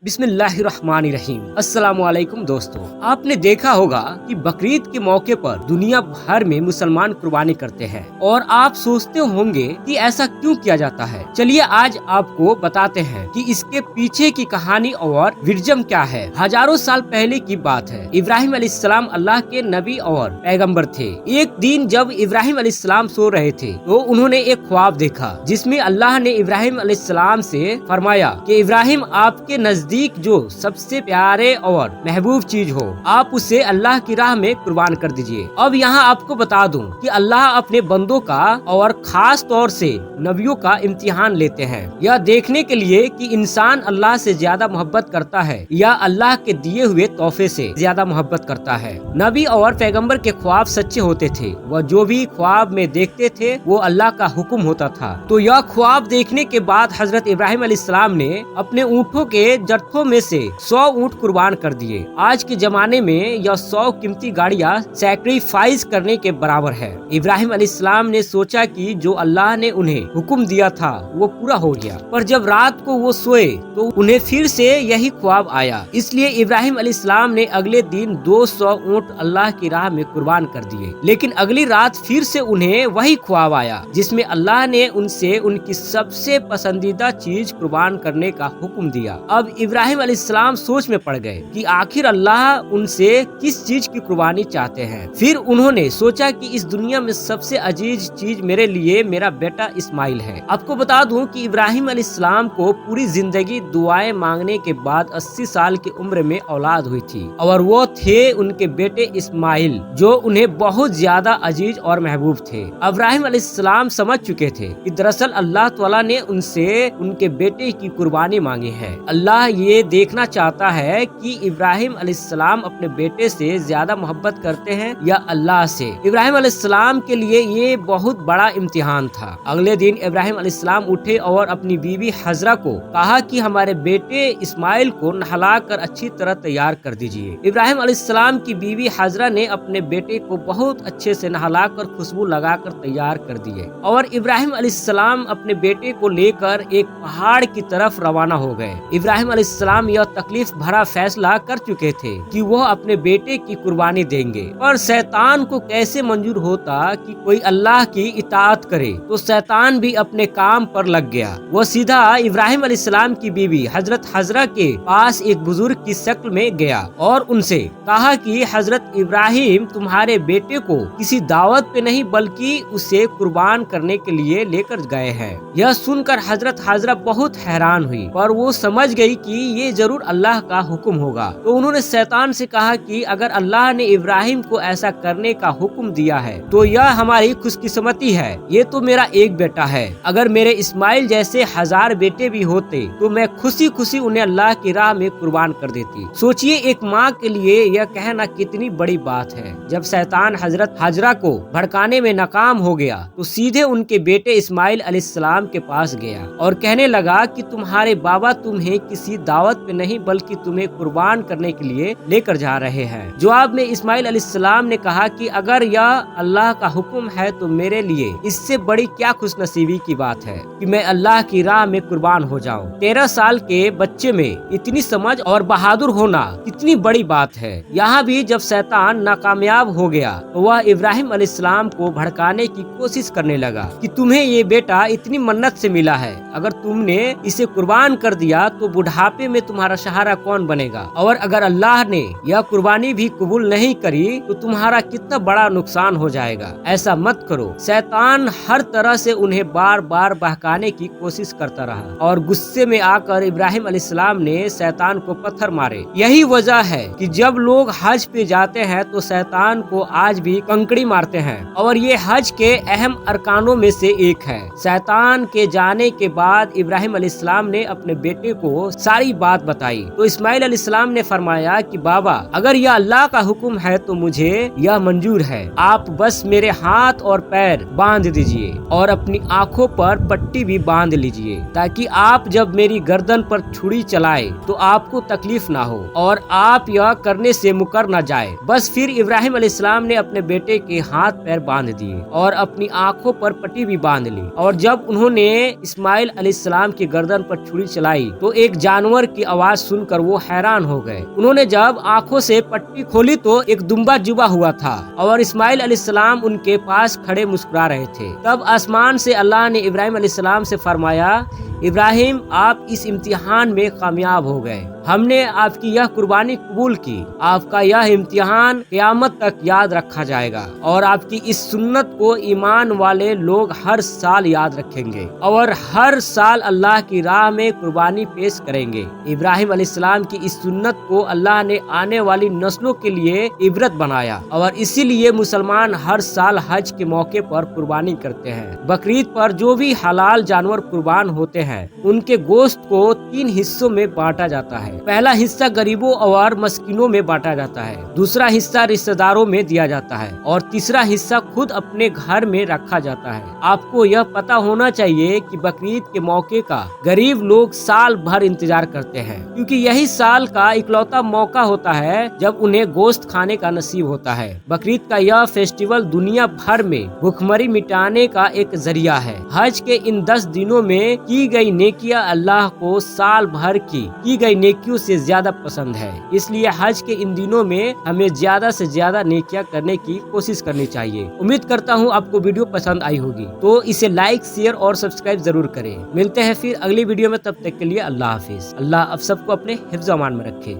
बिस्मिल्लाहिर्रहमानिर्रहीम। अस्सलाम वालेकुम दोस्तों, आपने देखा होगा कि बकरीद के मौके पर दुनिया भर में मुसलमान कुर्बानी करते हैं और आप सोचते होंगे कि ऐसा क्यों किया जाता है। चलिए आज आपको बताते हैं कि इसके पीछे की कहानी और विजडम क्या है। हजारों साल पहले की बात है। इब्राहिम अलैहिस्सलाम अल्लाह के नबी और पैगंबर थे। एक दिन जब इब्राहिम अलैहिस्सलाम सो रहे थे तो उन्होंने एक ख्वाब देखा जिसमें अल्लाह ने इब्राहिम अलैहिस्सलाम से फरमाया कि इब्राहिम आपके नजदीक जो सबसे प्यारे और महबूब चीज हो आप उसे अल्लाह की राह में कुर्बान कर दीजिए। अब यहाँ आपको बता दूं कि अल्लाह अपने बंदों का और खास तौर से नबियों का इम्तिहान लेते हैं, यह देखने के लिए कि इंसान अल्लाह से ज्यादा मोहब्बत करता है या अल्लाह के दिए हुए तोहफे से ज्यादा मोहब्बत करता है। नबी और पैगंबर के ख्वाब सच्चे होते थे। वह जो भी ख्वाब में देखते थे वो अल्लाह का हुक्म होता था। तो यह ख्वाब देखने के बाद हजरत इब्राहिम अलैहिस्सलाम ने अपने ऊँटों के जत्थों में से 100 ऊँट कुर्बान कर दिए। आज के जमाने में यह 100 कीमती गाड़ियाँ सैक्रिफाइस करने के बराबर है। इब्राहिम अलैहिस्सलाम ने सोचा कि जो अल्लाह ने उन्हें हुक्म दिया था वो पूरा हो गया, पर जब रात को वो सोए तो उन्हें फिर से यही ख्वाब आया। इसलिए इब्राहिम अलैहिस्सलाम ने अगले दिन 200 ऊँट अल्लाह की राह में कुर्बान कर दिए। लेकिन अगली रात फिर से उन्हें वही ख्वाब आया जिसमें अल्लाह ने उनसे उनकी सबसे पसंदीदा चीज कुर्बान करने का हुक्म दिया। अब इब्राहिम अलैहिस्सलाम सोच में पड़ गए कि आखिर अल्लाह उनसे किस चीज की कुर्बानी चाहते हैं। फिर उन्होंने सोचा कि इस दुनिया में सबसे अजीज चीज मेरे लिए मेरा बेटा इस्माइल है। आपको बता दूं कि इब्राहिम अलैहिस्सलाम को पूरी जिंदगी दुआएं मांगने के बाद 80 साल की उम्र में औलाद हुई थी और वो थे उनके बेटे इस्माइल जो उन्हें बहुत ज्यादा अजीज और महबूब थे। इब्राहिम अलैहिस्सलाम समझ चुके थे कि दरअसल अल्लाह ताला ने उनसे उनके बेटे की कुर्बानी मांगी है। अल्लाह ये देखना चाहता है कि इब्राहिम अलैहिस्सलाम अपने बेटे से ज्यादा मोहब्बत करते हैं या अल्लाह से। इब्राहिम अलैहिस्सलाम के लिए ये बहुत बड़ा इम्तिहान था। अगले दिन इब्राहिम अलैहिस्सलाम उठे और अपनी बीवी हजरा को कहा कि हमारे बेटे इस्माइल को नहलाकर अच्छी तरह तैयार कर दीजिए। इब्राहिम अलैहिस्सलाम की बीवी हजरा ने अपने बेटे को बहुत अच्छे से नहलाकर खुशबू लगाकर तैयार कर दिए और इब्राहिम अलैहिस्सलाम अपने बेटे को लेकर एक पहाड़ की तरफ रवाना हो गए। इब्राहिम अलैहिस्सलाम यह तकलीफ भरा फैसला कर चुके थे कि वह अपने बेटे की कुर्बानी देंगे, पर शैतान को कैसे मंजूर होता कि कोई अल्लाह की इताअत करे। तो शैतान भी अपने काम पर लग गया। वो सीधा इब्राहिम अलैहिस्सलाम की बीवी हजरत हजरा के पास एक बुजुर्ग की शक्ल में गया और उनसे कहा कि हजरत इब्राहिम तुम्हारे बेटे को किसी दावत पे नहीं बल्कि उसे कुर्बान करने के लिए लेकर गए हैं। यह सुनकर हजरत हजरा बहुत हैरान हुई, पर वो समझ गई कि ये जरूर अल्लाह का हुक्म होगा। तो उन्होंने शैतान से कहा कि अगर अल्लाह ने इब्राहिम को ऐसा करने का हुक्म दिया है तो यह हमारी खुशकिस्मती है। ये तो मेरा एक बेटा है, अगर मेरे इस्माइल जैसे 1000 बेटे भी होते तो मैं खुशी खुशी उन्हें अल्लाह की राह में कुर्बान कर देती। सोचिए एक माँ के लिए यह कहना कितनी बड़ी बात है। जब शैतान हजरत हजरा को भड़काने में नाकाम हो गया तो सीधे उनके बेटे इस्माइल अलैहिस्सलाम के पास गया और कहने लगा कि तुम्हारे बाबा तुम्हें किसी दावत पे नहीं बल्कि तुम्हें कुर्बान करने के लिए लेकर जा रहे हैं। जवाब में इस्माइल अलैहिस्सलाम ने कहा कि अगर यह अल्लाह का हुक्म है तो मेरे लिए इससे बड़ी क्या खुशनसीबी की बात है कि मैं अल्लाह की राह में कुर्बान हो जाऊं। 13 साल के बच्चे में इतनी समझ और बहादुर होना कितनी बड़ी बात है। यहाँ भी जब शैतान नाकामयाब हो गया तो वह इब्राहिम अलैहिस्सलाम को भड़काने की कोशिश करने लगा कि तुम्हें ये बेटा इतनी मन्नत से मिला है, अगर तुमने इसे कुर्बान कर दिया तो बुढ़ापे में तुम्हारा सहारा कौन बनेगा, और अगर अल्लाह ने यह कुर्बानी भी कबूल नहीं करी तो तुम्हारा कितना बड़ा नुकसान हो जाएगा। ऐसा मत करो। शैतान हर तरह से उन्हें बार बार बहकाने की कोशिश करता रहा और गुस्से में आकर इब्राहिम अलैहिस्सलाम ने शैतान को पत्थर मारे। यही वजह है कि जब लोग हज पे जाते हैं तो शैतान को आज भी कंकड़ी मारते हैं और ये हज के अहम अरकानों में से एक है। शैतान के जाने के बाद इब्राहिम अलैहिस्सलाम ने अपने बेटे को सारी बात बताई तो इस्माइल अलैहिस्सलाम ने फरमाया कि बाबा अगर यह अल्लाह का हुक्म है तो मुझे यह मंजूर है, आप बस मेरे हाथ और पैर बांध दीजिए और अपनी आंखों पर पट्टी भी बांध लीजिए ताकि आप जब मेरी गर्दन पर छुरी चलाए तो आपको तकलीफ ना हो और आप यह करने से मुकर न जाए। बस फिर इब्राहिम अलैहिस्सलाम ने अपने बेटे के हाथ पैर बांध दिए और अपनी आंखों पर पट्टी भी बांध ली और जब उन्होंने इस्माइल अलैहिस्सलाम की गर्दन पर छुरी चलाई तो एक जानवर जानवर की आवाज सुनकर वो हैरान हो गए। उन्होंने जब आंखों से पट्टी खोली तो एक दुम्बा जुबा हुआ था और इस्माइल अलैहिस्सलाम उनके पास खड़े मुस्कुरा रहे थे। तब आसमान से अल्लाह ने इब्राहिम अलैहिस्सलाम से फरमाया, इब्राहिम, आप इस इम्तिहान में कामयाब हो गए। हमने आपकी यह कुर्बानी कबूल की। आपका यह इम्तिहान क़यामत तक याद रखा जाएगा और आपकी इस सुन्नत को ईमान वाले लोग हर साल याद रखेंगे और हर साल अल्लाह की राह में कुर्बानी पेश करेंगे। इब्राहिम अलैहिस्सलाम की इस सुन्नत को अल्लाह ने आने वाली नस्लों के लिए इबरत बनाया और इसीलिए मुसलमान हर साल हज के मौके पर कुर्बानी करते हैं। बकरीद पर जो भी हलाल जानवर कुर्बान होते हैं उनके गोश्त को 3 हिस्सों में बांटा जाता है। पहला हिस्सा गरीबों और मस्कीनों में बांटा जाता है, दूसरा हिस्सा रिश्तेदारों में दिया जाता है और तीसरा हिस्सा खुद अपने घर में रखा जाता है। आपको यह पता होना चाहिए कि बकरीद के मौके का गरीब लोग साल भर इंतजार करते हैं, क्योंकि यही साल का इकलौता मौका होता है जब उन्हें गोश्त खाने का नसीब होता है। बकरीद का यह फेस्टिवल दुनिया भर में भूखमरी मिटाने का एक जरिया है। हज के इन 10 दिनों में की गई नेकियां अल्लाह को साल भर की गई नेकियों से ज्यादा पसंद है। इसलिए हज के इन दिनों में हमें ज्यादा से ज्यादा नेकियां करने की कोशिश करनी चाहिए। उम्मीद करता हूँ आपको वीडियो पसंद आई होगी, तो इसे लाइक, शेयर और सब्सक्राइब जरूर करें। मिलते हैं फिर अगली वीडियो में, तब तक के लिए अल्लाह हाफिज। अल्लाह आप सबको अपने हिफ्ज़-ओ-अमान में रखे।